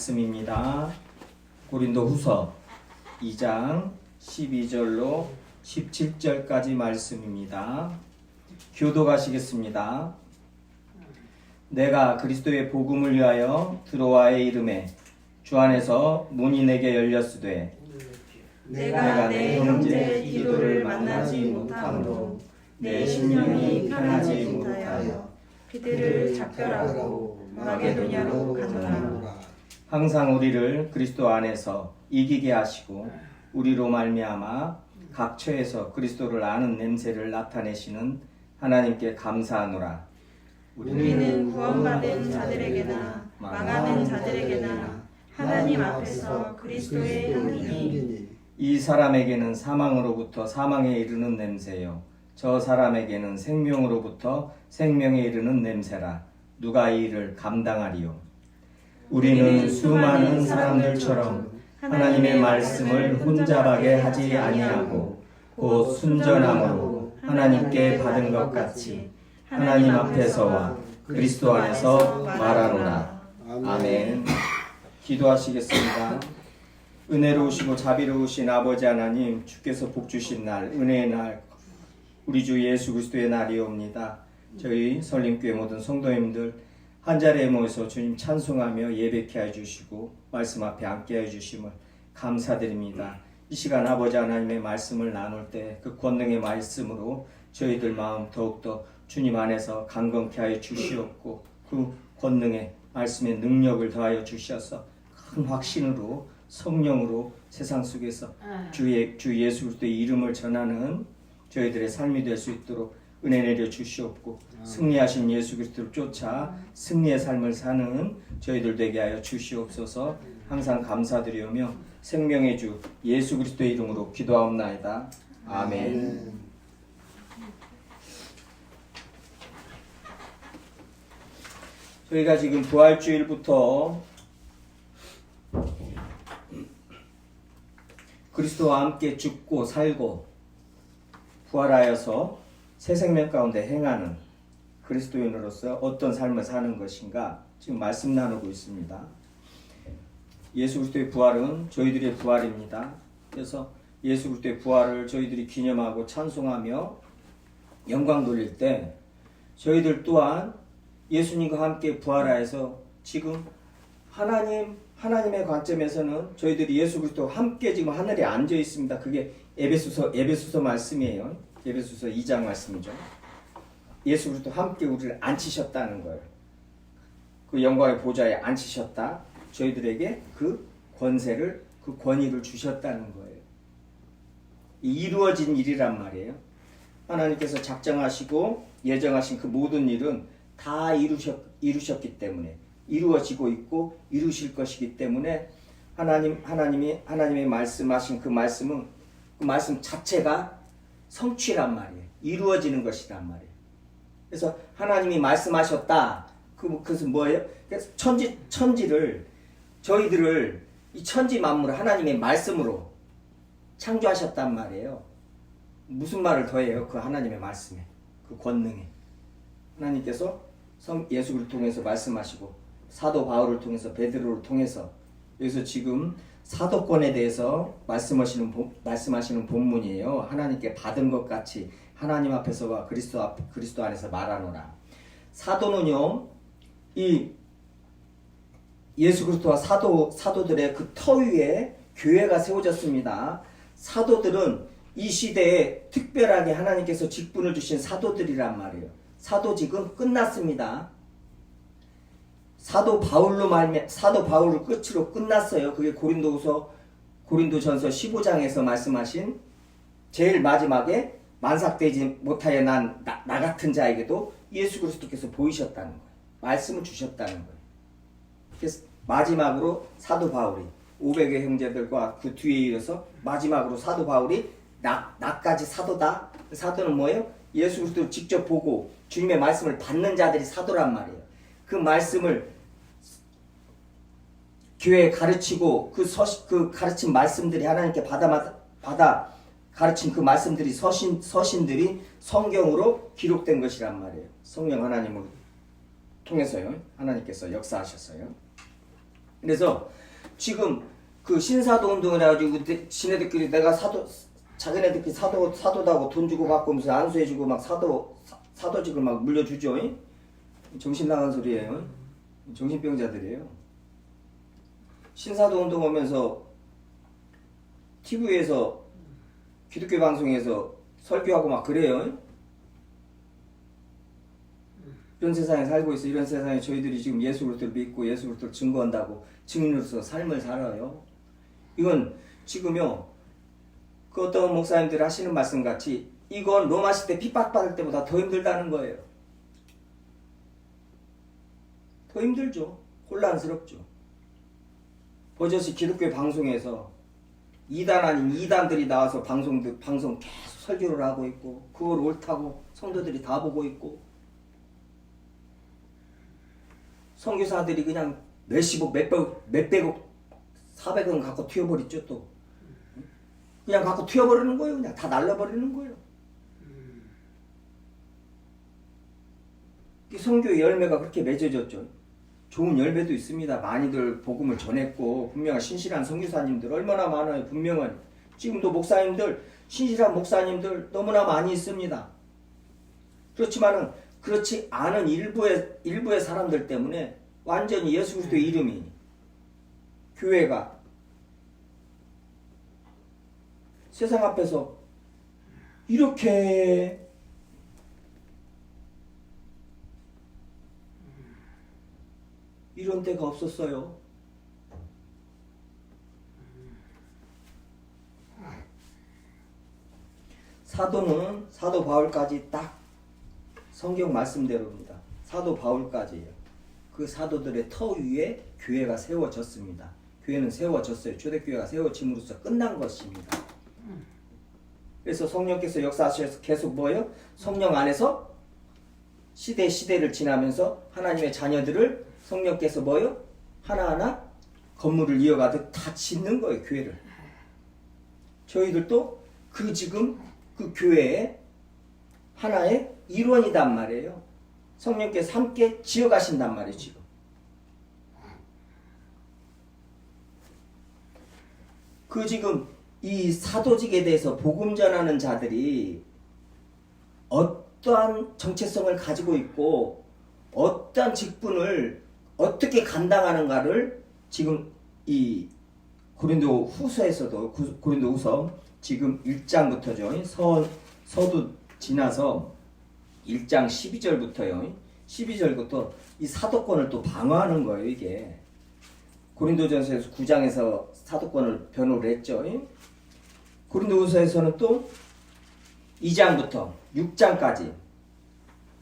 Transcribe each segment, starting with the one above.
말씀입니다. 고린도후서 2장 12절로 17절까지 말씀입니다. 교독하시겠습니다. 내가 그리스도의 복음을 위하여 드로아에 이름에 주 안에서 문이 내게 열렸으되 내가 내 형제의 기도를 만나지 못함으로 내 심령이 편하지 못하여 그들을 작별하고 마게도냐로 가노라. 항상 우리를 그리스도 안에서 이기게 하시고 우리로 말미암아 각 처에서 그리스도를 아는 냄새를 나타내시는 하나님께 감사하노라. 우리는 구원받은 자들에게나 망하는 자들에게나 하나님 앞에서 그리스도의 향기니 이 사람에게는 사망으로부터 사망에 이르는 냄새요 저 사람에게는 생명으로부터 생명에 이르는 냄새라. 누가 이 일을 감당하리요? 우리는 수많은 사람들처럼 하나님의 말씀을 혼잡하게 하지 아니하고 곧 순전함으로 하나님께 받은 것 같이 하나님 앞에서와 그리스도 안에서 말하노라. 아멘. 기도하시겠습니다. 은혜로우시고 자비로우신 아버지 하나님, 주께서 복 주신 날, 은혜의 날, 우리 주 예수 그리스도의 날이옵니다. 저희 설림교회 모든 성도님들 한 자리에 모여서 주님 찬송하며 예배케 해주시고 말씀 앞에 앉게 해주심을 감사드립니다. 이 시간 아버지 하나님의 말씀을 나눌 때 그 권능의 말씀으로 저희들 마음 더욱더 주님 안에서 강건케 하여 주시옵고 그 권능의 말씀의 능력을 더하여 주셔서 큰 확신으로 성령으로 세상 속에서 주 예수 그리스도의 이름을 전하는 저희들의 삶이 될 수 있도록 은혜 내려 주시옵고 승리하신 예수 그리스도를 쫓아 승리의 삶을 사는 저희들 되게 하여 주시옵소서. 항상 감사드리오며 생명의 주 예수 그리스도의 이름으로 기도하옵나이다. 아멘. 저희가 지금 부활주일부터 그리스도와 함께 죽고 살고 부활하여서 새 생명 가운데 행하는 그리스도인으로서 어떤 삶을 사는 것인가 지금 말씀 나누고 있습니다. 예수 그리스도의 부활은 저희들의 부활입니다. 그래서 예수 그리스도의 부활을 저희들이 기념하고 찬송하며 영광 돌릴 때 저희들 또한 예수님과 함께 부활하여서 지금 하나님의 관점에서는 저희들이 예수 그리스도와 함께 지금 하늘에 앉아 있습니다. 그게 에베소서 말씀이에요. 에베소서 2장 말씀이죠. 예수 그리스도 함께 우리를 앉히셨다는 거예요. 그 영광의 보좌에 앉히셨다. 저희들에게 그 권세를, 그 권위를 주셨다는 거예요. 이루어진 일이란 말이에요. 하나님께서 작정하시고 예정하신 그 모든 일은 다 이루셨기 때문에, 이루어지고 있고 이루실 것이기 때문에 하나님의 말씀하신 그 말씀은 그 말씀 자체가 성취란 말이에요. 이루어지는 것이란 말이에요. 그래서 하나님이 말씀하셨다. 그것은 뭐예요? 그래서 천지를 저희들을 이 천지 만물을 하나님의 말씀으로 창조하셨단 말이에요. 무슨 말을 더해요? 그 하나님의 말씀에, 그 권능에. 하나님께서 예수 그리스도를 통해서 말씀하시고 사도 바울을 통해서 베드로를 통해서 여기서 지금 사도권에 대해서 말씀하시는 본문이에요. 하나님께 받은 것 같이 하나님 앞에서와 그리스도 안에서 말하노라. 사도는요, 이 예수 그리스도와 사도들의 그 터 위에 교회가 세워졌습니다. 사도들은 이 시대에 특별하게 하나님께서 직분을 주신 사도들이란 말이에요. 사도직은 끝났습니다. 사도 바울을 끝으로 끝났어요. 그게 고린도전서 15장에서 말씀하신 제일 마지막에 만삭되지 못하여 난 나 같은 자에게도 예수 그리스도께서 보이셨다는 거예요. 말씀을 주셨다는 거예요. 그래서 마지막으로 사도 바울이 500의 형제들과 그 뒤에 이어서 마지막으로 사도 바울이 나까지 사도다. 사도는 뭐예요? 예수 그리스도를 직접 보고 주님의 말씀을 받는 자들이 사도란 말이에요. 그 말씀을 교회에 가르치고 그 가르친 말씀들이 하나님께 받아 가르친 그 말씀들이 서신들이 성경으로 기록된 것이란 말이에요. 성령 하나님을 통해서요. 하나님께서 역사하셨어요. 그래서 지금 그 신사도 운동을 해가지고 지네들끼리 내가 자기네들끼리 사도다고 돈 주고 받고 무슨 안수해주고 막 사도직을 막 물려주죠. 정신 나간 소리예요. 정신병자들이에요. 신사도 운동 오면서 TV에서 기독교 방송에서 설교하고 막 그래요. 이런 세상에 살고 있어. 이런 세상에 저희들이 지금 예수 그리스도를 믿고 예수 그리스도를 증거한다고 증인으로서 삶을 살아요. 이건 지금요, 그 어떤 목사님들 하시는 말씀 같이 이건 로마 시대 핍박받을 때보다 더 힘들다는 거예요. 더 힘들죠. 혼란스럽죠. 버젓이 기독교 방송에서 이단 아닌 이단들이 나와서 방송 계속 설교를 하고 있고 그걸 옳다고 성도들이 다 보고 있고 선교사들이 그냥 몇십억 몇백억 400원 갖고 튀어버리죠. 또 그냥 갖고 튀어버리는 거예요. 그냥 다 날라버리는 거예요. 선교 열매가 그렇게 맺어졌죠. 좋은 열매도 있습니다. 많이들 복음을 전했고 분명한 신실한 선교사님들 얼마나 많아요. 분명한 지금도 목사님들 신실한 목사님들 너무나 많이 있습니다. 그렇지만은 그렇지 않은 일부의 사람들 때문에 완전히 예수 그리스도의 이름이 교회가 세상 앞에서 이렇게 이런 때가 없었어요. 사도는 사도 바울까지 딱 성경 말씀대로입니다. 사도 바울까지예요. 그 사도들의 터 위에 교회가 세워졌습니다. 교회는 세워졌어요. 초대교회가 세워짐으로써 끝난 것입니다. 그래서 성령께서 역사하셔서 계속 뭐예요? 성령 안에서 시대를 지나면서 하나님의 자녀들을 성령께서 뭐예요? 하나하나 건물을 이어가듯 다 짓는 거예요. 교회를. 저희들도 지금 그 교회의 하나의 일원이단 말이에요. 성령께서 함께 지어가신단 말이에요. 지금. 지금 이 사도직에 대해서 복음 전하는 자들이 어떠한 정체성을 가지고 있고 어떠한 직분을 어떻게 감당하는가를 지금 이 고린도 후서에서도 고린도 후서 지금 1장부터죠. 서두 지나서 1장 12절부터요. 12절부터 이 사도권을 또 방어하는 거예요. 이게 고린도전서에서 9장에서 사도권을 변호를 했죠. 고린도후서에서는 또 2장부터 6장까지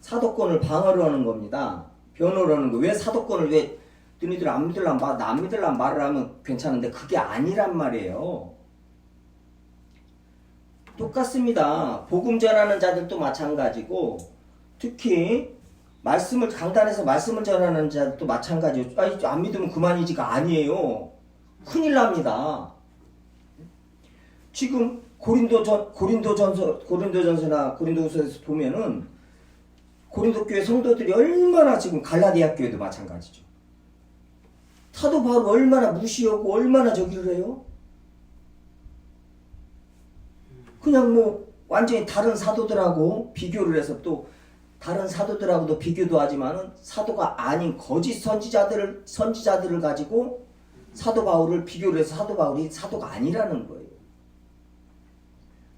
사도권을 방어를 하는 겁니다. 변호를 하는 거. 왜 사도권을 왜 너희들 안 믿으려면 말을 하면 괜찮은데 그게 아니란 말이에요. 똑같습니다. 복음 전하는 자들도 마찬가지고 특히 강단에서 말씀을 전하는 자들도 마찬가지고 안 믿으면 그만이지가 아니에요. 큰일 납니다. 지금 고린도전서나 고린도후서에서 보면은 고린도 교회 성도들이 얼마나 지금 갈라디아 교회도 마찬가지죠. 사도 바울 얼마나 무시하고 얼마나 저기를 해요? 그냥 뭐 완전히 다른 사도들하고 비교를 해서 또 다른 사도들하고도 비교도 하지만은 사도가 아닌 거짓 선지자들을 가지고 사도 바울을 비교를 해서 사도 바울이 사도가 아니라는 거예요.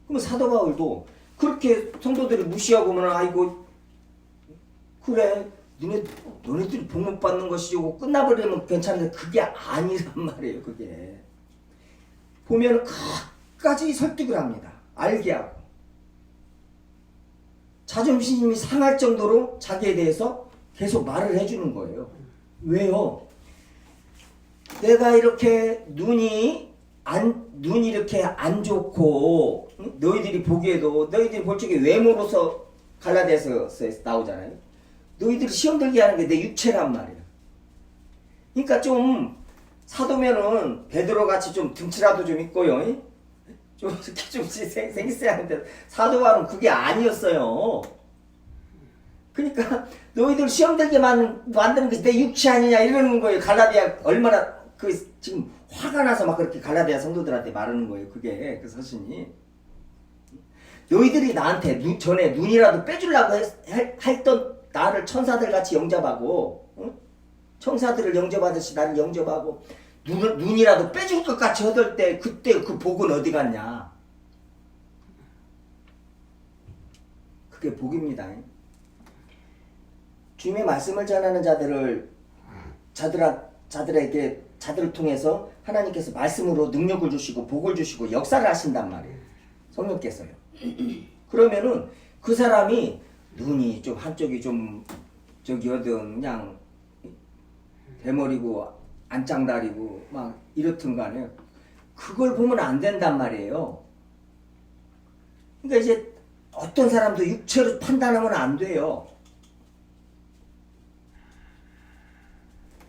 그럼 사도 바울도 그렇게 성도들이 무시하고 보면 아이고 그래 너네들이 복 못 받는 것이고 끝나버리면 괜찮은데 그게 아니란 말이에요. 그게 보면 끝까지 설득을 합니다. 알게 하고 자존심이 상할 정도로 자기에 대해서 계속 말을 해주는 거예요. 왜요? 내가 이렇게 눈이 이렇게 안 좋고 너희들이 보기에도 너희들이 볼 적에 외모로서 갈라디아서 나오잖아요. 너희들이 시험 들게 하는 게 내 육체란 말이에요. 그러니까 좀 사도면은 베드로 같이 좀 등치라도 좀 있고요. 좀 이렇게 좀 생겼어야 하는데 사도 바울은 그게 아니었어요. 그러니까 너희들 시험 들게 만드는 것이 내 육체 아니냐 이러는 거예요. 갈라디아 얼마나 지금 화가 나서 막 그렇게 갈라디아 성도들한테 말하는 거예요. 그게 그 서신이. 너희들이 나한테 전에 눈이라도 빼주려고 했던 나를 천사들 같이 영접하고, 응? 천사들을 영접하듯이 나를 영접하고 눈이라도 빼줄 것 같이 허들 때 그때 그 복은 어디 갔냐? 그게 복입니다. 주님의 말씀을 전하는 자들을 통해서 하나님께서 말씀으로 능력을 주시고 복을 주시고 역사를 하신단 말이에요. 성령께서요. 그러면은 그 사람이 눈이 좀 한쪽이 좀 저기거든 그냥 대머리고 안짱다리고 막 이렇든 간에 그걸 보면 안 된단 말이에요. 그러니까 이제 어떤 사람도 육체로 판단하면 안 돼요.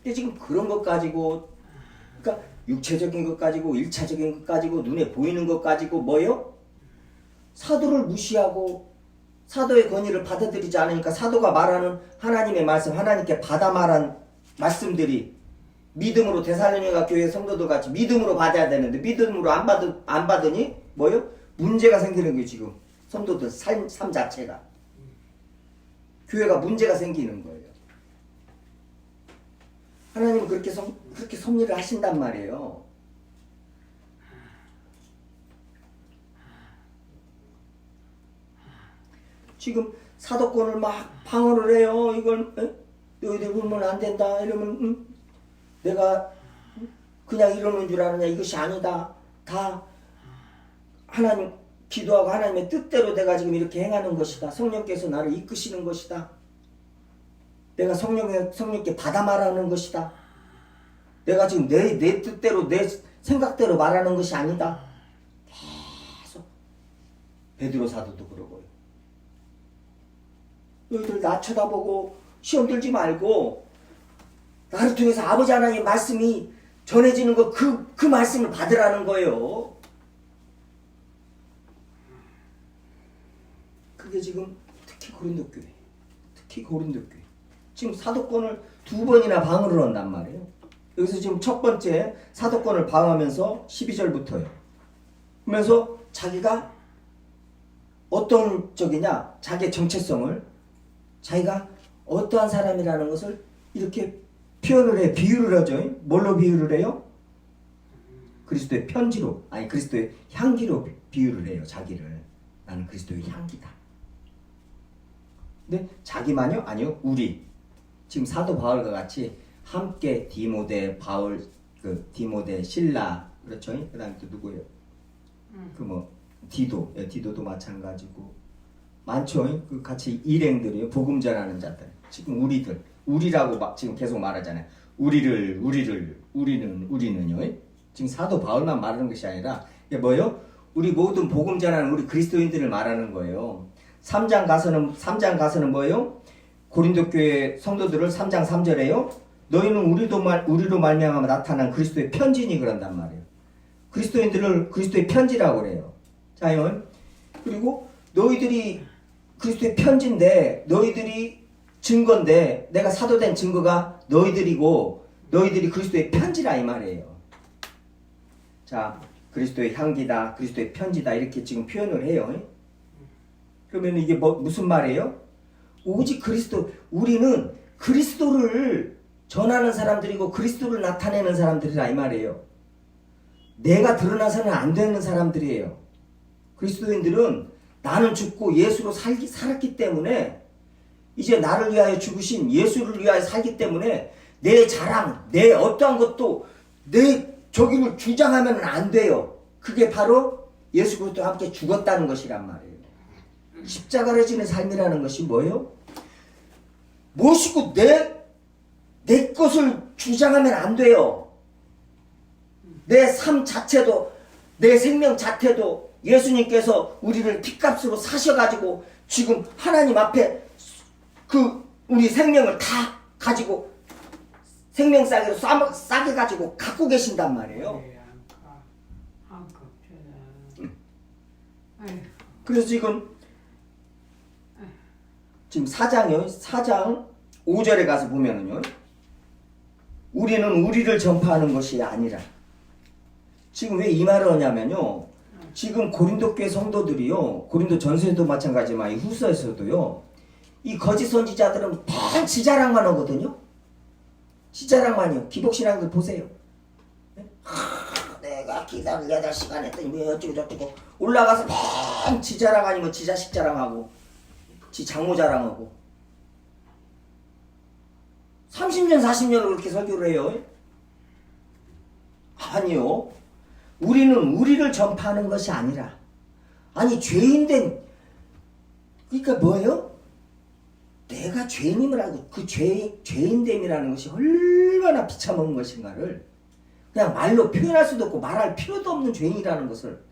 근데 지금 그런 것 가지고, 그러니까 육체적인 것 가지고, 일차적인 것 가지고, 눈에 보이는 것 가지고 뭐요? 사도를 무시하고 사도의 권위를 받아들이지 않으니까 사도가 말하는 하나님의 말씀, 하나님께 받아 말한 말씀들이 믿음으로 데살로니가 교회 성도들 같이 믿음으로 받아야 되는데 믿음으로 안 받으니 뭐요? 문제가 생기는 거예요. 지금 성도들 삶 자체가 교회가 문제가 생기는 거예요. 하나님은 그렇게 섭리를 하신단 말이에요. 지금 사도권을 막 방어를 해요. 이걸 너희들 울면 안 된다 이러면 내가 그냥 이러는 줄 아느냐. 이것이 아니다. 다 하나님 기도하고 하나님의 뜻대로 내가 지금 이렇게 행하는 것이다. 성령께서 나를 이끄시는 것이다. 내가 성령께 받아 말하는 것이다. 내가 지금 내 뜻대로 내 생각대로 말하는 것이 아니다. 계속 베드로 사도도 그러고요. 너희들 나 쳐다보고 시험 들지 말고 나를 통해서 아버지 하나님의 말씀이 전해지는 거 그 말씀을 받으라는 거예요. 그게 지금 특히 고린도 교회 지금 사도권을 2번이나 방어를 한단 말이에요. 여기서 지금 첫 번째 사도권을 방어하면서 12절부터요. 그러면서 자기가 어떤 적이냐, 자기의 정체성을 자기가 어떠한 사람이라는 것을 이렇게 표현을 해, 비유를 하죠. 뭘로 비유를 해요? 그리스도의 편지로, 아니 그리스도의 향기로 비유를 해요. 자기를. 나는 그리스도의 향기다. 근데 자기만요? 아니요. 우리. 지금 사도 바울과 같이 함께 디모데, 바울, 디모데, 신라, 그렇죠? 그 다음에 또 누구예요? 디도도 마찬가지고. 많죠? 같이 일행들이요. 복음 전하는 자들. 지금 우리라고 지금 계속 말하잖아요. 우리는요. 지금 사도 바울만 말하는 것이 아니라, 이게 뭐예요? 우리 모든 복음 전하는 우리 그리스도인들을 말하는 거예요. 3장 가서는 뭐예요? 고린도 교회 성도들을 3장 3절에요. 너희는 우리로 말미암아 나타난 그리스도의 편지니 그런단 말이에요. 그리스도인들을 그리스도의 편지라고 그래요. 자요. 그리고 너희들이 그리스도의 편지인데 너희들이 증거인데 내가 사도된 증거가 너희들이고 너희들이 그리스도의 편지라 이 말이에요. 자, 그리스도의 향기다, 그리스도의 편지다 이렇게 지금 표현을 해요. 그러면 이게 무슨 말이에요? 오직 우리는 그리스도를 전하는 사람들이고 그리스도를 나타내는 사람들이라 이 말이에요. 내가 드러나서는 안 되는 사람들이에요. 그리스도인들은 나는 죽고 예수로 살았기 때문에 이제 나를 위하여 죽으신 예수를 위하여 살기 때문에 내 자랑, 내 어떠한 것도 내 저기를 주장하면 안 돼요. 그게 바로 예수 그리스도와 함께 죽었다는 것이란 말이에요. 십자가를 지는 삶이라는 것이 뭐예요? 무엇이고 내 것을 주장하면 안 돼요. 내 삶 자체도 내 생명 자체도 예수님께서 우리를 핏값으로 사셔가지고 지금 하나님 앞에 우리 생명을 다 가지고 생명 싸게로 싸게 가지고 갖고 계신단 말이에요. 그래서 지금 4장 5절에 가서 보면은요. 우리는 우리를 전파하는 것이 아니라. 지금 왜 이 말을 하냐면요. 지금 고린도 교회 성도들이요. 고린도 전서에도 마찬가지지만 이 후서에서도요. 이 거짓 선지자들은 다 지자랑만 하거든요. 지자랑만요. 기복신앙들 보세요. 내가 기도를 8시간 했더니 뭐 어쩌고 저쩌고 올라가서 막 지자랑 아니면 지 자식 자랑하고 지 장모 자랑하고 30년 40년을 그렇게 설교를 해요. 아니요. 우리는 우리를 전파하는 것이 아니라 아니 죄인된 그러니까 뭐예요? 내가 죄인임을 알고 그 죄인됨이라는 것이 얼마나 비참한 것인가를 그냥 말로 표현할 수도 없고 말할 필요도 없는 죄인이라는 것을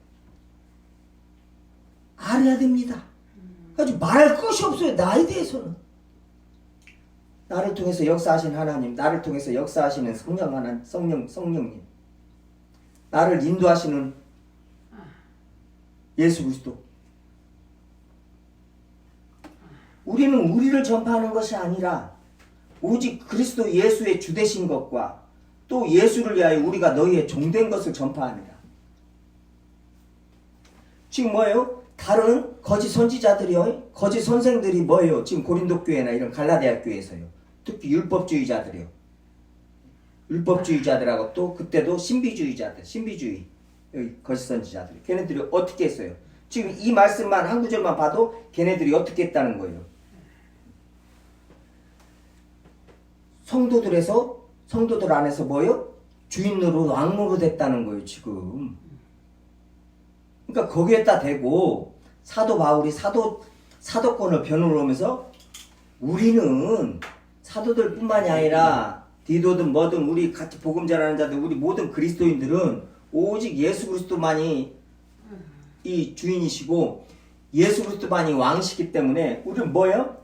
알아야 됩니다. 아주 말할 것이 없어요. 나에 대해서는. 나를 통해서 역사하신 하나님, 나를 통해서 역사하시는 성령 하나님, 성령님, 나를 인도하시는 예수 그리스도. 우리는 우리를 전파하는 것이 아니라 오직 그리스도 예수의 주되신 것과 또 예수를 위하여 우리가 너희의 종된 것을 전파하니라. 지금 뭐예요? 다른 거짓 선지자들이요, 거짓 선생들이 뭐예요? 지금 고린도 교회나 이런 갈라디아 교회에서요. 특히 율법주의자들이요. 율법주의자들하고 또 그때도 신비주의자들, 신비주의 여기 거짓 선지자들. 걔네들이 어떻게 했어요? 지금 이 말씀만 한 구절만 봐도 걔네들이 어떻게 했다는 거예요? 성도들 안에서 뭐요? 주인으로 왕노로 됐다는 거예요, 지금. 그러니까 거기에다 대고 사도 바울이 사도권을 변호를 하면서 우리는 사도들 뿐만이 아니라 디도든 뭐든 우리 같이 복음 전하는 자들 우리 모든 그리스도인들은 오직 예수 그리스도만이 이 주인이시고 예수 그리스도만이 왕이시기 때문에 우리는 뭐예요?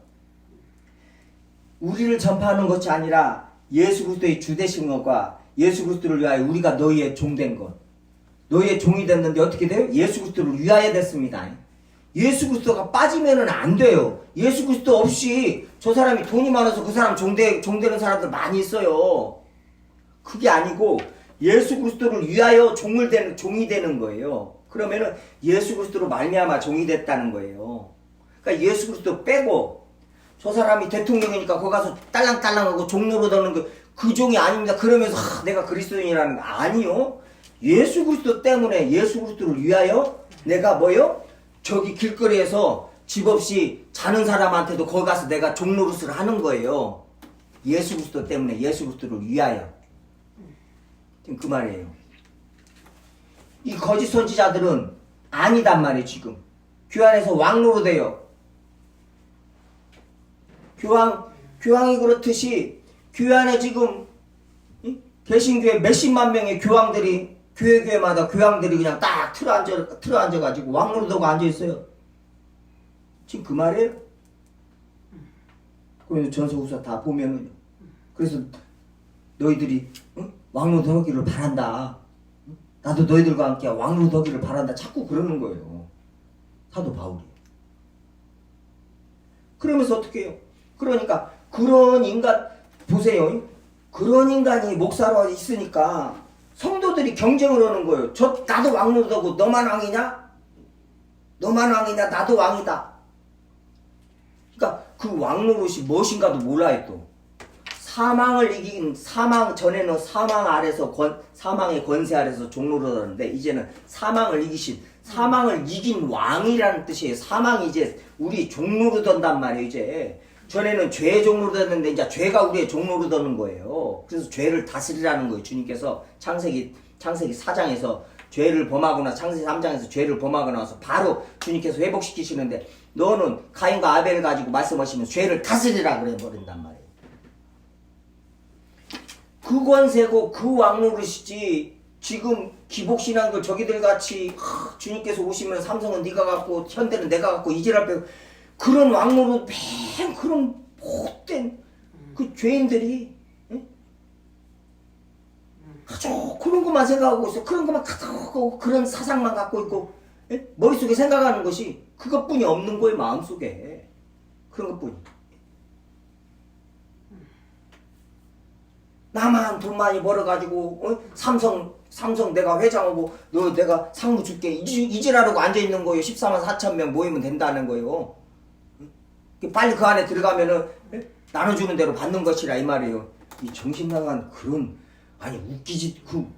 우리를 전파하는 것이 아니라 예수 그리스도의 주되신 것과 예수 그리스도를 위하여 우리가 너희의 종된 것. 너희의 종이 됐는데 어떻게 돼요? 예수 그리스도를 위하여 됐습니다. 예수 그리스도가 빠지면은 안 돼요. 예수 그리스도 없이 저 사람이 돈이 많아서 그 사람 종되는 사람들 많이 있어요. 그게 아니고 예수 그리스도를 위하여 종이 되는 거예요. 그러면은 예수 그리스도로 말미암아 종이 됐다는 거예요. 그러니까 예수 그리스도 빼고 저 사람이 대통령이니까 거기 가서 딸랑딸랑하고 종로로 넣는 그 종이 아닙니다. 그러면서 내가 그리스도인이라는 거 아니요. 예수 그리스도 때문에 예수 그리스도를 위하여 내가 뭐요? 저기 길거리에서 집 없이 자는 사람한테도 거기 가서 내가 종노릇을 하는 거예요. 예수 그리스도 때문에 예수 그리스도를 위하여. 지금 그 말이에요. 이 거짓 선지자들은 아니단 말이에요. 지금 교회 안에서 왕노로 돼요. 교황이 그렇듯이 교회 안에 지금 개신교회 몇십만 명의 교황들이 교회마다 교황들이 그냥 딱 틀어 앉아가지고 왕노릇하고 앉아있어요. 지금 그 말이에요. 그래서 전서후서 다 보면은 그래서 너희들이 왕노릇하기를 바란다. 나도 너희들과 함께 왕노릇하기를 바란다. 자꾸 그러는 거예요. 사도 바울이. 그러면서 어떻게 해요? 그러니까 그런 인간 보세요. 그런 인간이 목사로 있으니까 성도들이 경쟁을 하는 거예요. 나도 왕노릇하고 너만 왕이냐? 너만 왕이냐? 나도 왕이다. 그러니까 그 왕노릇이 무엇인가도 몰라요. 또 사망을 이긴 전에는 사망 아래서 사망의 권세 아래서 종노릇 하는데 이제는 사망을 이긴 왕이라는 뜻이에요. 사망이 이제 우리 종노릇 한단 말이에요. 이제 전에는 죄의 종노릇 했는데 이제 죄가 우리의 종노릇 하는 거예요. 그래서 죄를 다스리라는 거예요. 주님께서 창세기 4장에서 죄를 범하거나 창세기 3장에서 죄를 범하고 나서 바로 주님께서 회복시키시는데 너는 가인과 아벨을 가지고 말씀하시면 죄를 다스리라 그래 버린단 말이에요. 그 권세고 그 왕노릇이지 지금 기복신앙들 저기들 같이 주님께서 오시면 삼성은 네가 갖고 현대는 내가 갖고 이지랄 빼고 그런 왕노릇 맨 그런 못된 그 죄인들이 아주 그런 것만 생각하고 있어. 그런 것만 가득하고 그런 사상만 갖고 있고 머릿속에 생각하는 것이 그것뿐이 없는 거예요. 마음속에 그런 것뿐이. 나만 돈 많이 벌어가지고 삼성 내가 회장하고 너 내가 상무 줄게 이지라고 앉아있는 거예요. 14만 4천 명 모이면 된다는 거예요. 빨리 그 안에 들어가면은 나눠주는 대로 받는 것이라 이 말이에요. 이 정신 나간 그런 아니 웃기지 그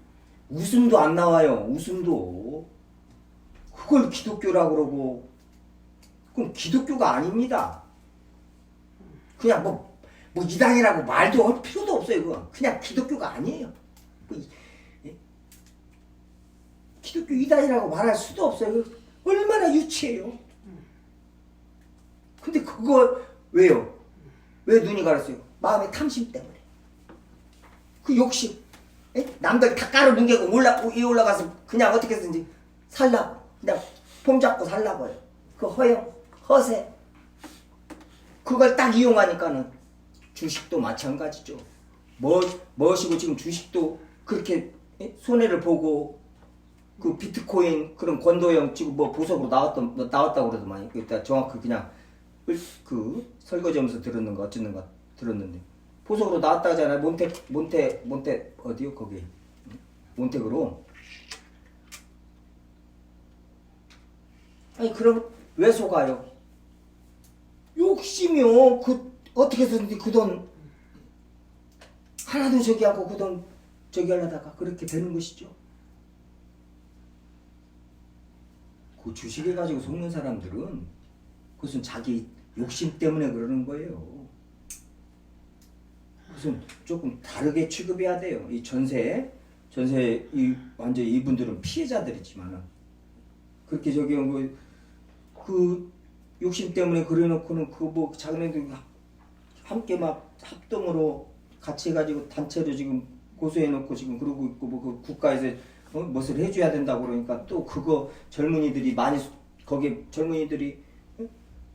웃음도 안 나와요. 웃음도 그걸 기독교라고 그러고 그럼 기독교가 아닙니다. 그냥 뭐 이단이라고 말도 할 필요도 없어요. 그건 그냥 기독교가 아니에요. 기독교 이단이라고 말할 수도 없어요. 얼마나 유치해요. 근데 그거 왜요? 왜 눈이 가렸어요? 마음의 탐심 때문에. 그 욕심. 남들 다 깔아뭉개고 위에 올라가서 그냥 어떻게 해서든지 살라고. 그냥 폼 잡고 살라고요. 그 허영, 허세. 그걸 딱 이용하니까는 주식도 마찬가지죠. 멋이고 지금 주식도 그렇게 손해를 보고 그 비트코인 그런 권도형 지금 뭐 보석으로 나왔다고 그러더만. 일단 정확히 그냥 그 설거지하면서 들었는 거 어쨌는 거 들었는데 보석으로 나왔다잖아요. 몬테 어디요 거기 몬텍으로. 아니 그럼 왜 속아요? 욕심이요. 그 어떻게 해서든지 그 돈 하나도 저기 하고 그 돈 저기 하려다가 그렇게 되는 것이죠. 그 주식해 가지고 속는 사람들은 그것은 자기 욕심 때문에 그러는 거예요. 무슨 조금 다르게 취급해야 돼요. 이 전세 완전 이분들은 피해자들이지만 그렇게 저기 그 욕심 때문에 그래놓고는 그 뭐 자기네들 함께 막 합동으로 같이 해가지고 단체로 지금 고소해놓고 지금 그러고 있고 뭐 그 국가에서 무엇을 해줘야 된다고 그러니까 또 그거 젊은이들이 많이 거기 젊은이들이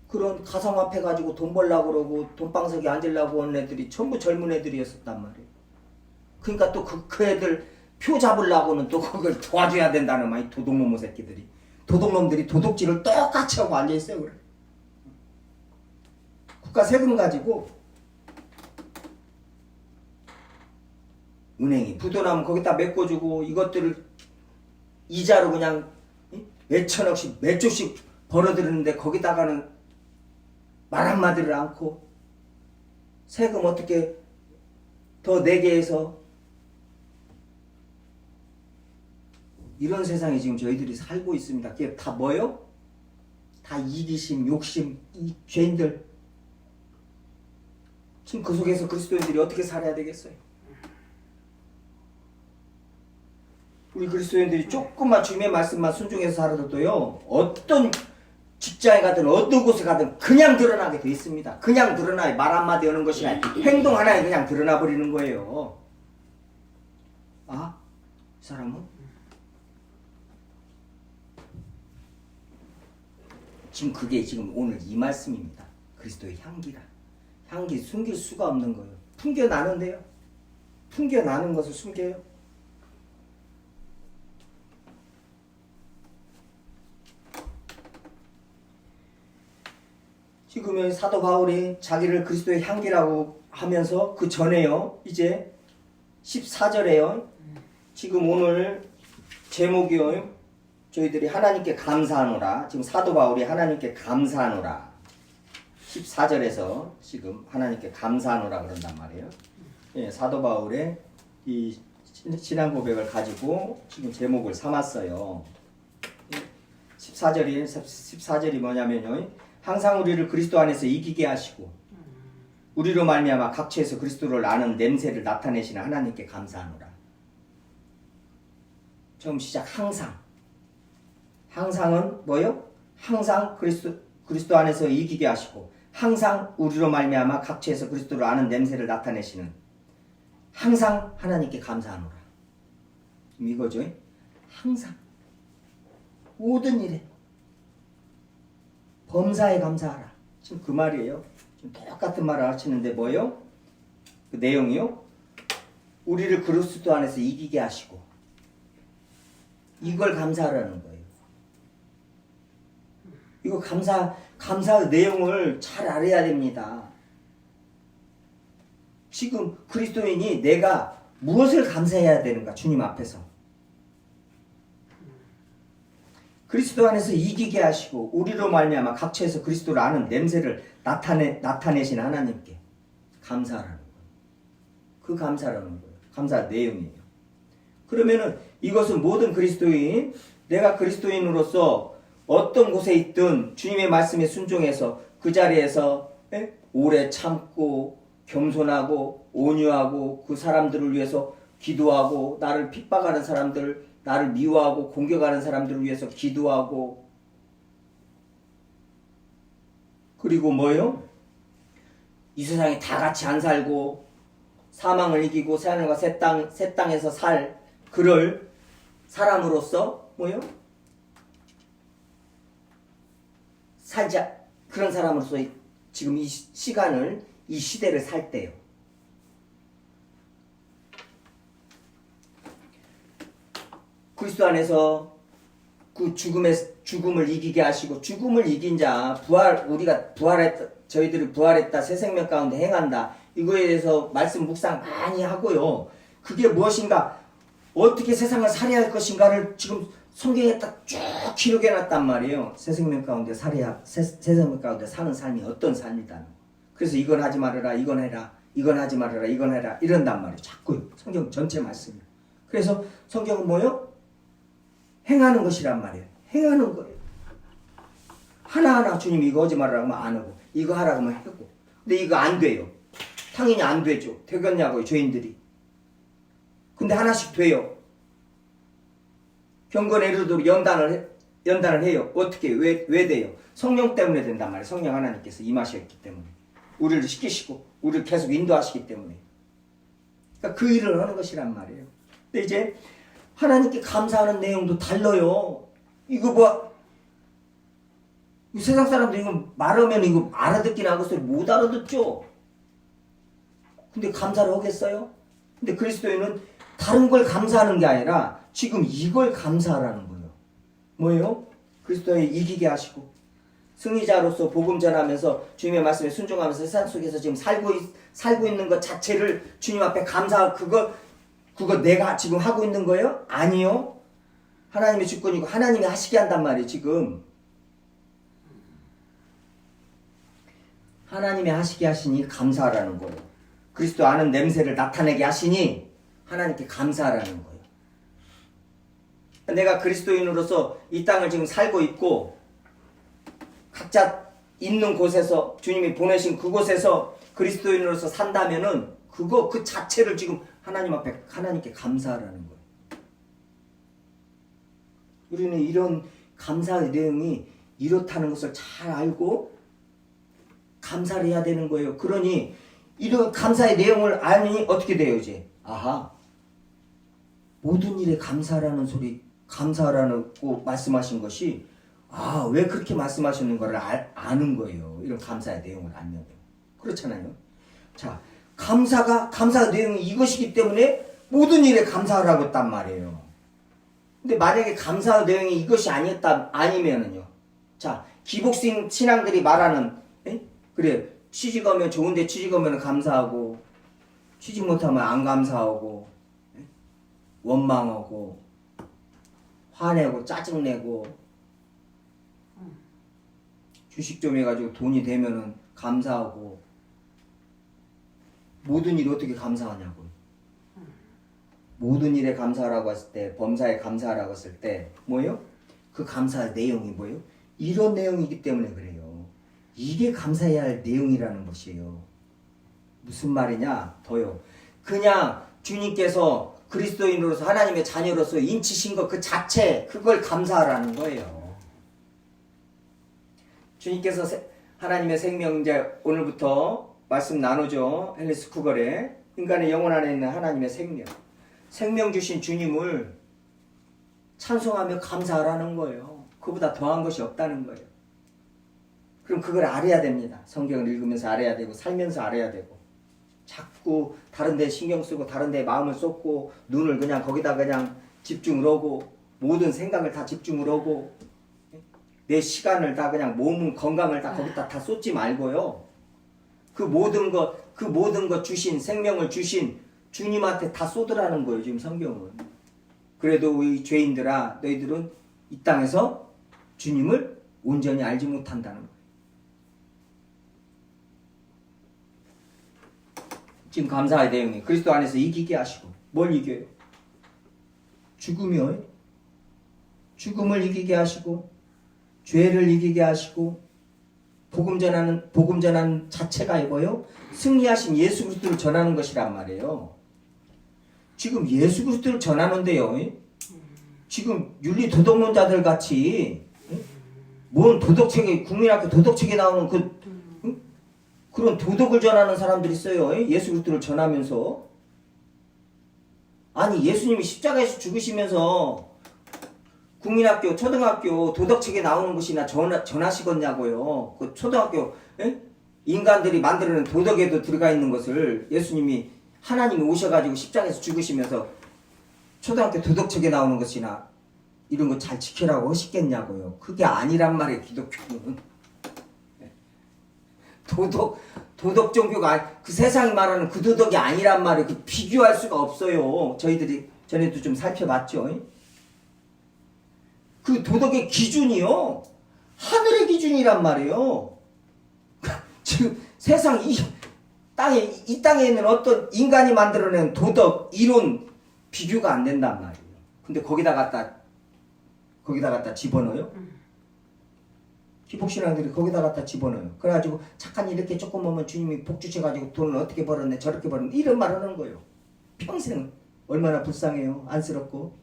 그런 가상화폐 가지고 돈 벌려고 그러고 돈방석에 앉으려고 하는 애들이 전부 젊은 애들이었단 말이에요. 그러니까 또 그 애들 표 잡으려고는 또 그걸 도와줘야 된다는 말이 도둑놈의 새끼들이. 도둑놈들이 도둑질을 똑같이 하고 앉아있어요. 그래. 국가 세금 가지고 은행이 부도나면 거기다 메꿔주고 이것들을 이자로 그냥 몇 천억씩 몇 조씩 벌어들이는데 거기다가는 말 한마디를 않고 세금 어떻게 더 내게 해서 이런 세상에 지금 저희들이 살고 있습니다. 그게 다 뭐요? 다 이기심, 욕심, 이 죄인들. 지금 그 속에서 그리스도인들이 어떻게 살아야 되겠어요? 우리 그리스도인들이 조금만 주님의 말씀만 순종해서 살아도요, 어떤 직장에 가든 어떤 곳에 가든 그냥 드러나게 돼 있습니다. 그냥 드러나요. 말 한마디 하는 것이 아니라 행동 하나에 그냥 드러나 버리는 거예요. 아, 이 사람은 지금 그게 지금 오늘 이 말씀입니다. 그리스도의 향기라. 향기 숨길 수가 없는 거예요. 풍겨나는데요. 풍겨나는 것을 숨겨요. 지금 사도 바울이 자기를 그리스도의 향기라고 하면서 그 전에요. 이제 14절에요. 지금 오늘 제목이요. 저희들이 하나님께 감사하노라. 지금 사도 바울이 하나님께 감사하노라. 14절에서 지금 하나님께 감사하노라 그런단 말이에요. 예, 사도 바울의 이 신앙 고백을 가지고 지금 제목을 삼았어요. 14절이 뭐냐면요. 항상 우리를 그리스도 안에서 이기게 하시고 우리로 말미암아 각처에서 그리스도를 아는 냄새를 나타내시는 하나님께 감사하노라. 처음 시작 항상. 항상은 뭐요? 항상 그리스도 안에서 이기게 하시고 항상 우리로 말미암아 각처에서 그리스도를 아는 냄새를 나타내시는 항상 하나님께 감사하노라. 이거죠. 항상 모든 일에 범사에 감사하라. 지금 그 말이에요. 지금 똑같은 말을 하시는데 뭐요? 그 내용이요. 우리를 그리스도 안에서 이기게 하시고 이걸 감사하라는 거예요. 이거 감사 내용을 잘 알아야 됩니다. 지금 그리스도인이 내가 무엇을 감사해야 되는가 주님 앞에서. 그리스도 안에서 이기게 하시고 우리로 말미암아 각처에서 그리스도를 아는 냄새를 나타내신 하나님께 감사하라는 거예요. 그 감사라는 거예요. 감사 내용이에요. 그러면은 이것은 모든 그리스도인, 내가 그리스도인으로서 어떤 곳에 있든 주님의 말씀에 순종해서 그 자리에서 오래 참고 겸손하고 온유하고 그 사람들을 위해서 기도하고 나를 핍박하는 사람들, 나를 미워하고 공격하는 사람들을 위해서 기도하고 그리고 뭐요? 이 세상에 다 같이 안 살고 사망을 이기고 새하늘과 새 땅에서 살 그럴 사람으로서 뭐요? 살자 그런 사람으로서 지금 이 시간을 이 시대를 살 때요. 그리스도 안에서 그 죽음을 이기게 하시고 죽음을 이긴 자 우리가 부활했다 저희들이 부활했다 새 생명 가운데 행한다 이거에 대해서 말씀 묵상 많이 하고요. 그게 무엇인가 어떻게 세상을 살해할 것인가를 지금 성경에 딱 쭉 기록해 놨단 말이에요. 새 생명 가운데 새 생명 가운데 사는 삶이 어떤 삶이다. 그래서 이건 하지 말아라 이건 해라 이건 하지 말아라 이건 해라 이런단 말이에요. 자꾸 성경 전체 말씀이. 그래서 성경은 뭐예요? 행하는 것이란 말이에요. 행하는 거예요. 하나하나 주님이 이거 하지 말라고 하면 안 하고 이거 하라고 하면 하고 근데 이거 안 돼요. 당연히 안 되죠. 되겠냐고요 죄인들이. 근데 하나씩 돼요. 경건에르도록 연단을 해요. 어떻게 왜 돼요? 성령 때문에 된단 말이에요. 성령 하나님께서 임하셨기 때문에 우리를 시키시고 우리를 계속 인도하시기 때문에 그러니까 그 일을 하는 것이란 말이에요. 근데 이제 하나님께 감사하는 내용도 달라요. 이거 뭐 세상 사람들 이거 말하면 이거 알아듣긴 하고 소리 못 알아듣죠. 근데 감사를 하겠어요? 근데 그리스도인은 다른 걸 감사하는 게 아니라 지금 이걸 감사하라는 거예요. 뭐예요? 그리스도에 이기게 하시고 승리자로서 복음 전하면서 주님의 말씀에 순종하면서 세상 속에서 지금 살고 있는 것 자체를 주님 앞에 그거 내가 지금 하고 있는 거예요? 아니요. 하나님의 주권이고 하나님이 하시게 한단 말이에요. 지금 하나님이 하시게 하시니 감사하라는 거예요. 그리스도 아는 냄새를 나타내게 하시니 하나님께 감사하라는 거예요. 내가 그리스도인으로서 이 땅을 지금 살고 있고 각자 있는 곳에서 주님이 보내신 그곳에서 그리스도인으로서 산다면은 그 자체를 지금 하나님 앞에 하나님께 감사하라는 거예요. 우리는 이런 감사의 내용이 이렇다는 것을 잘 알고 감사를 해야 되는 거예요. 그러니 이런 감사의 내용을 알니 어떻게 돼요 이제? 아하, 모든 일에 감사하라고 말씀하신 것이 왜 그렇게 말씀하시는 거를 아는 거예요. 이런 감사의 내용을 알면. 그렇잖아요. 자, 감사의 내용이 이것이기 때문에 모든 일에 감사하라고 했단 말이에요. 근데 만약에 감사의 내용이 이것이 아니면은요. 자, 기복신 신앙들이 말하는, 그래, 취직하면 좋은데 취직하면 감사하고, 취직 못하면 안 감사하고, 원망하고, 화내고, 짜증내고, 주식 좀 해가지고 돈이 되면은 감사하고, 모든 일이 어떻게 감사하냐고요. 모든 일에 감사하라고 했을 때, 범사에 감사하라고 했을 때, 뭐예요? 그 감사의 내용이 뭐예요? 이런 내용이기 때문에 그래요. 이게 감사해야 할 내용이라는 것이에요. 무슨 말이냐? 더요. 그냥 주님께서 그리스도인으로서 하나님의 자녀로서 인치신 것 그 자체, 그걸 감사하라는 거예요. 주님께서 하나님의 생명, 이제 오늘부터 말씀 나누죠. 헬리스 쿠걸에 인간의 영혼 안에 있는 하나님의 생명 주신 주님을 찬송하며 감사하라는 거예요. 그보다 더한 것이 없다는 거예요. 그럼 그걸 알아야 됩니다. 성경을 읽으면서 알아야 되고 살면서 알아야 되고 자꾸 다른 데 신경 쓰고 다른 데 마음을 쏟고 눈을 그냥 거기다 그냥 집중을 하고 모든 생각을 다 집중을 하고 내 시간을 다 그냥 몸 건강을 다 거기다 다 쏟지 말고요. 그 모든 것 그 모든 것 주신 생명을 주신 주님한테 다 쏟으라는 거예요. 지금 성경은. 그래도 우리 죄인들아 너희들은 이 땅에서 주님을 온전히 알지 못한다는 거예요. 지금 감사의 내용이 그리스도 안에서 이기게 하시고 뭘 이겨요? 죽음이요. 죽음을 이기게 하시고 죄를 이기게 하시고 복음 전하는 자체가 이거요. 승리하신 예수 그리스도를 전하는 것이란 말이에요. 지금 예수 그리스도를 전하는데요. 지금 윤리 도덕론자들 같이 뭔 도덕책에 국민학교 도덕책에 나오는 그런 도덕을 전하는 사람들이 있어요. 예수 그리스도를 전하면서. 아니 예수님이 십자가에서 죽으시면서 국민학교, 초등학교 도덕책에 나오는 것이나 전하시겠냐고요. 그 초등학교 인간들이 만들어낸 도덕에도 들어가 있는 것을 예수님이 하나님이 오셔가지고 십자가에서 죽으시면서 초등학교 도덕책에 나오는 것이나 이런 거 잘 지키라고 하시겠냐고요. 그게 아니란 말이에요. 기독교는. 도덕 종교가 그 세상이 말하는 그 도덕이 아니란 말이에요. 그 비교할 수가 없어요. 저희들이 전에도 좀 살펴봤죠. 그 도덕의 기준이요. 하늘의 기준이란 말이에요. 지금 세상 이 땅에 있는 어떤 인간이 만들어낸 도덕, 이론 비교가 안 된단 말이에요. 근데 거기다 갖다 집어넣어요. 기복신앙들이 거기다 갖다 집어넣어요. 그래가지고 착한 일 이렇게 조금 오면 주님이 복 주셔가지고 돈을 어떻게 벌었네 저렇게 벌었네 이런 말 하는 거예요. 평생 얼마나 불쌍해요. 안쓰럽고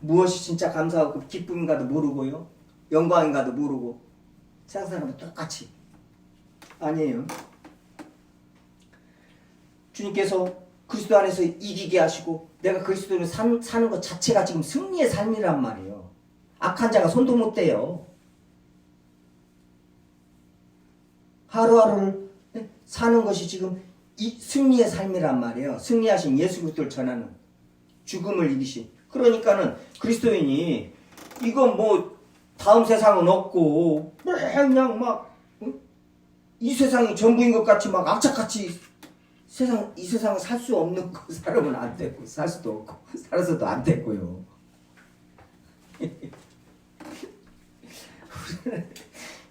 무엇이 진짜 감사하고 기쁨인가도 모르고요. 영광인가도 모르고 세상 사람은 똑같이 아니에요. 주님께서 그리스도 안에서 이기게 하시고 내가 그리스도를 사는 것 자체가 지금 승리의 삶이란 말이에요. 악한 자가 손도 못 대요. 하루하루를 사는 것이 지금 이 승리의 삶이란 말이에요. 승리하신 예수 그리스도를 전하는 죽음을 이기신. 그러니까는 그리스도인이 이건 뭐 다음 세상은 없고 그냥 막 이 세상이 전부인 것 같이 막 악착같이 이 세상을 살 수 없는 거 살으면 안 되고 살 수도 없고 살아서도 안 됐고요.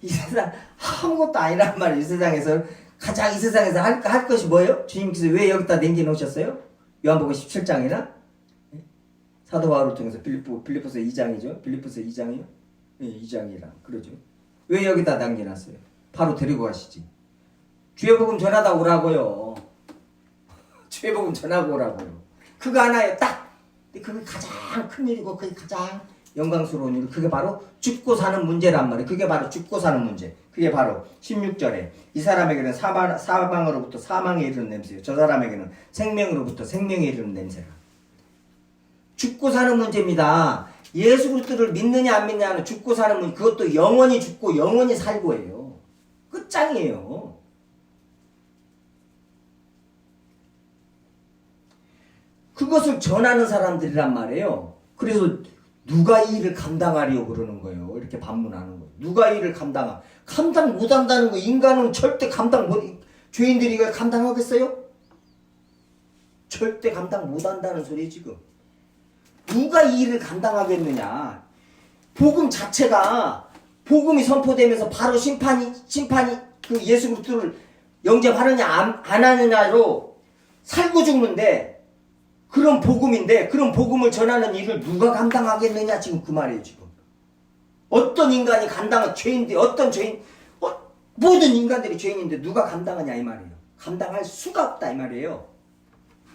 이 세상 아무것도 아니란 말이에요. 이 세상에서 가장 이 세상에서 할 것이 뭐예요? 주님께서 왜 여기다 남겨놓으셨어요? 요한복음 17장이나 사도 바울을 통해서 빌립보서 2장이죠. 빌립보서 2장이요? 네, 2장이랑 그러죠. 왜 여기다 남겨놨어요? 바로 데리고 가시지. 주의 복음 전하다 오라고요. 주의 복음 전하고 오라고요. 그거 하나에 딱 그게 가장 큰 일이고 그게 가장 영광스러운 일. 그게 바로 죽고 사는 문제란 말이에요. 그게 바로 죽고 사는 문제. 그게 바로 16절에 이 사람에게는 사망으로부터 사망에 이르는 냄새요. 저 사람에게는 생명으로부터 생명에 이르는 냄새라. 죽고 사는 문제입니다. 예수 그리스도를 믿느냐 안 믿느냐는 죽고 사는 문제. 그것도 영원히 죽고 영원히 살고예요. 끝장이에요. 그것을 전하는 사람들이란 말이에요. 그래서 누가 이 일을 감당하리요 그러는 거예요. 이렇게 반문하는 거예요. 누가 이 일을 감당 못한다는 거. 인간은 절대 죄인들이 이걸 감당하겠어요? 절대 감당 못한다는 소리 지금. 누가 이 일을 감당하겠느냐. 복음 자체가 복음이 선포되면서 바로 심판이 그 예수 그리스도를 영접하느냐 안 하느냐로 살고 죽는데 그런 복음인데 그런 복음을 전하는 일을 누가 감당하겠느냐 지금 그 말이에요. 지금 어떤 인간이 죄인데 어떤 죄인 모든 인간들이 죄인인데 누가 감당하냐 이 말이에요. 감당할 수가 없다 이 말이에요.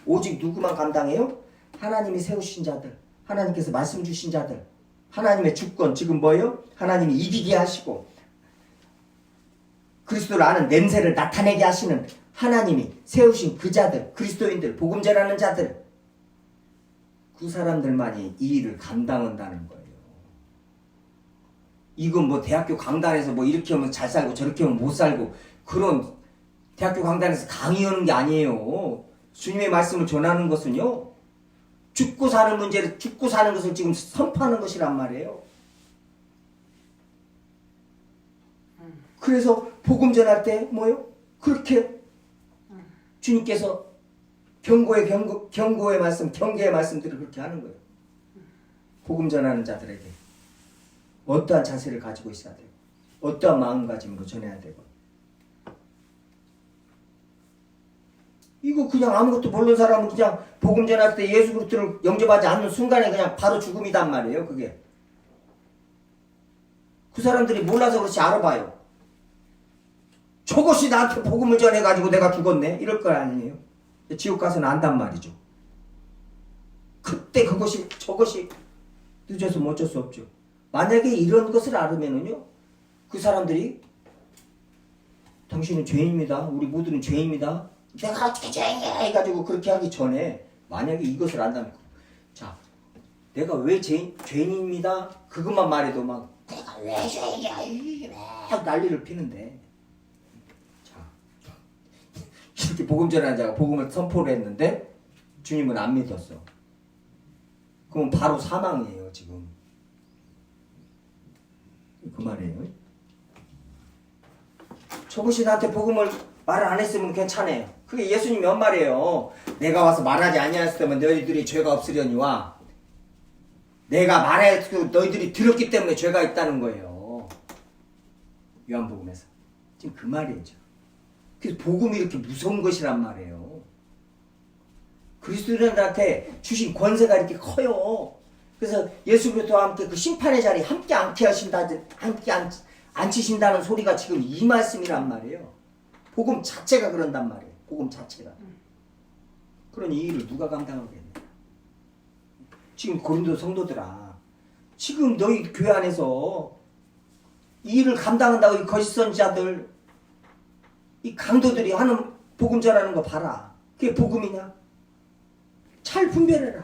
오직 누구만 감당해요? 하나님이 세우신 자들, 하나님께서 말씀 주신 자들, 하나님의 주권 지금 뭐예요? 하나님이 이기게 하시고 그리스도를 아는 냄새를 나타내게 하시는 하나님이 세우신 그 자들, 그리스도인들, 복음 전하는 자들, 그 사람들만이 이 일을 감당한다는 거예요. 이건 뭐 대학교 강단에서 뭐 이렇게 하면 잘 살고 저렇게 하면 못 살고 그런 대학교 강단에서 강의하는 게 아니에요. 주님의 말씀을 전하는 것은요. 죽고 사는 문제를 죽고 사는 것을 지금 선포하는 것이란 말이에요. 그래서 복음 전할 때 뭐요? 그렇게 주님께서 경고의 말씀, 경계의 말씀들을 그렇게 하는 거예요. 복음 전하는 자들에게 어떠한 자세를 가지고 있어야 되고 어떠한 마음가짐으로 전해야 되고 이거 그냥 아무것도 모르는 사람은 그냥 복음 전할 때 예수 그리스도를 영접하지 않는 순간에 그냥 바로 죽음이단 말이에요. 그게 그 사람들이 몰라서 그렇지 알아봐요. 저것이 나한테 복음을 전해가지고 내가 죽었네 이럴 거 아니에요. 지옥 가서는 안단 말이죠. 그때 저것이 늦어서 뭐 어쩔 수 없죠. 만약에 이런 것을 알으면은요, 그 사람들이 당신은 죄인입니다. 우리 모두는 죄인입니다. 내가 어떻게 죄인이야 해가지고 그렇게 하기 전에 만약에 이것을 안다면, 자, 내가 왜 죄인입니다. 그것만 말해도 막 내가 왜 죄인이야 막 난리를 피는데, 자, 이렇게 복음 전하는 자가 복음을 선포를 했는데 주님은 안 믿었어. 그럼 바로 사망이에요 지금. 그 말이에요. 저것이 나한테 복음을 말을 안 했으면 괜찮아요. 그게 예수님이 한 말이에요. 내가 와서 말하지 아니하였으면 너희들이 죄가 없으려니와 내가 말해서 너희들이 들었기 때문에 죄가 있다는 거예요. 요한복음에서. 지금 그 말이죠. 그래서 복음이 이렇게 무서운 것이란 말이에요. 그리스도인들한테 주신 권세가 이렇게 커요. 그래서 예수 그리스도와 함께 그 심판의 자리에 함께 앉히신다는 소리가 지금 이 말씀이란 말이에요. 복음 자체가 그런단 말이에요. 복음 자체가. 그런 이 일을 누가 감당하겠냐. 지금 고린도 성도들아, 지금 너희 교회 안에서 이 일을 감당한다고 이 거짓 선지자들, 이 강도들이 하는 복음 전하는 거 봐라. 그게 복음이냐? 잘 분별해라.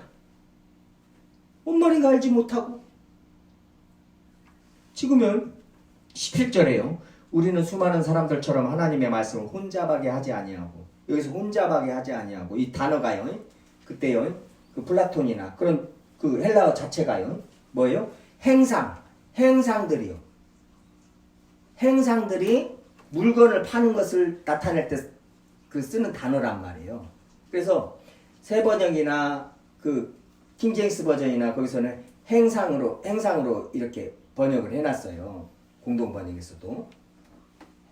뭔 말인가 알지 못하고. 지금은 17절에요. 우리는 수많은 사람들처럼 하나님의 말씀을 혼잡하게 하지 아니하고, 여기서 혼잡하게 하지 아니하고, 이 단어가요, 그때요, 그 플라톤이나 그런 그 헬라어 자체가요, 뭐예요? 행상들이요. 행상들이 물건을 파는 것을 나타낼 때 그 쓰는 단어란 말이에요. 그래서 새 번역이나 그 킹제임스 버전이나 거기서는 행상으로 이렇게 번역을 해놨어요. 공동 번역에서도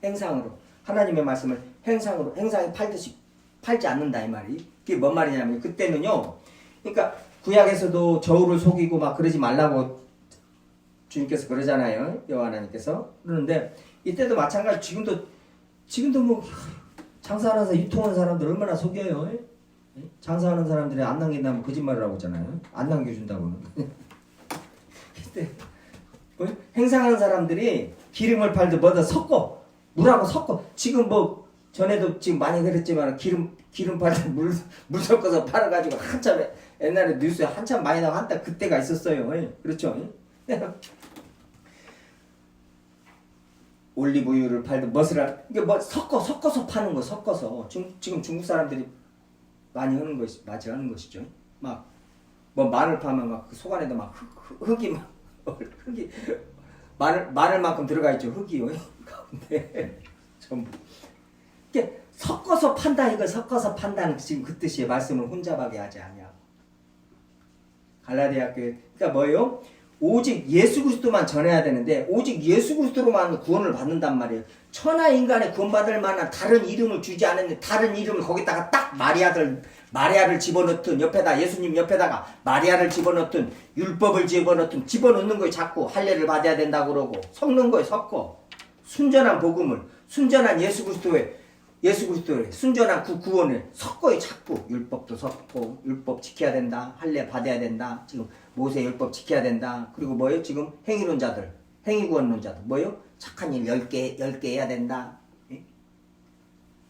행상으로 하나님의 말씀을 행상이 팔듯이 팔지 않는다 이 말이. 그게 뭔 말이냐면 그때는요. 그러니까 구약에서도 저울을 속이고 막 그러지 말라고 주님께서 그러잖아요. 여호와 하나님께서 그러는데 이때도 마찬가지. 지금도 뭐 장사하면서 유통하는 사람들 얼마나 속여요. 장사하는 사람들이 안 남긴다면 거짓말을 하고 있잖아요. 안 남겨준다고는. 그때 행상하는 사람들이 기름을 팔듯 뭐다 섞어 물하고 섞어. 지금 뭐 전에도 지금 많이 그랬지만 기름 팔듯 물 섞어서 팔아가지고 한참 옛날에 뉴스에 한참 많이 나와 한때 그때가 있었어요. 그렇죠? 올리브유를 팔든 이게 뭐 섞어서 파는 거 섞어서 지금 중국 사람들이 많이 하는 것이 맞이 하는 것이죠. 막 뭐 마늘 파면 막 그 속 안에도 막 흙이 마늘만큼 들어가 있죠. 흙이요 가운데 전부 이게 섞어서 판다. 이거 섞어서 판다는 지금 그 뜻이에요. 말씀을 혼잡하게 하지 아니하고. 갈라디아 교회 그러니까 뭐예요? 오직 예수 그리스도만 전해야 되는데 오직 예수 그리스도로만 구원을 받는단 말이에요. 천하 인간에 구원받을 만한 다른 이름을 주지 않았는데 다른 이름을 거기다가 딱 마리아를 집어넣든 옆에다 예수님 옆에다가 마리아를 집어넣든 율법을 집어넣는 거예요. 자꾸 할례를 받아야 된다고 그러고 섞는 거예요. 섞어. 순전한 복음을 순전한 예수 그리스도의 순전한 그 구원을 섞어요. 자꾸 율법도 섞고 율법 지켜야 된다. 할례 받아야 된다. 지금 모세 율법 지켜야 된다. 그리고 뭐예요? 지금 행위론자들, 행위구원론자들 뭐예요? 착한 일 10개 해야 된다. 예?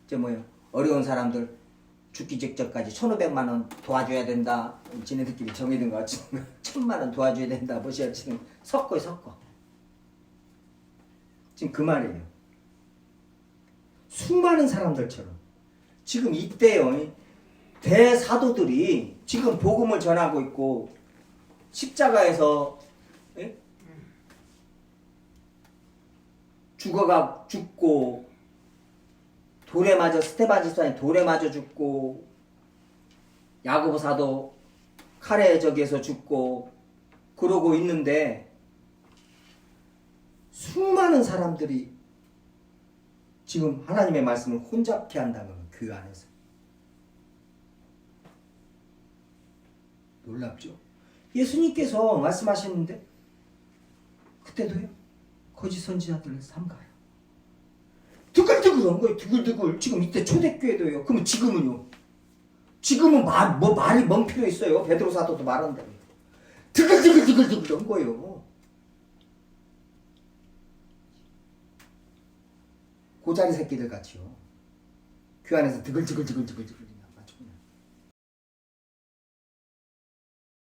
저 뭐예요? 어려운 사람들 죽기 직전까지 1,500만 원 도와줘야 된다. 지네들끼리 정해둔 거 같지? 1,000만 원 도와줘야 된다. 뭐시야 지금 섞어. 지금 그 말이에요. 수많은 사람들처럼 지금 이때요. 대사도들이 지금 복음을 전하고 있고 십자가에서 죽고 돌에 맞아 스테반 집사님 돌에 맞아 죽고 야고보 사도 칼에 저기에서 죽고 그러고 있는데 수많은 사람들이 지금 하나님의 말씀을 혼잡케 한다는 거예요. 그 안에서. 놀랍죠? 예수님께서 말씀하셨는데 그때도요. 거짓 선지자들을 삼가요. 드글드글한 거예요. 드글드글. 지금 이때 초대교회도요. 그러면 지금은요. 지금은 말이 멍 필요 있어요. 베드로 사도도 말한다고. 드글드글한 거예요. 고자리 새끼들 같이요. 그 안에서 드글드글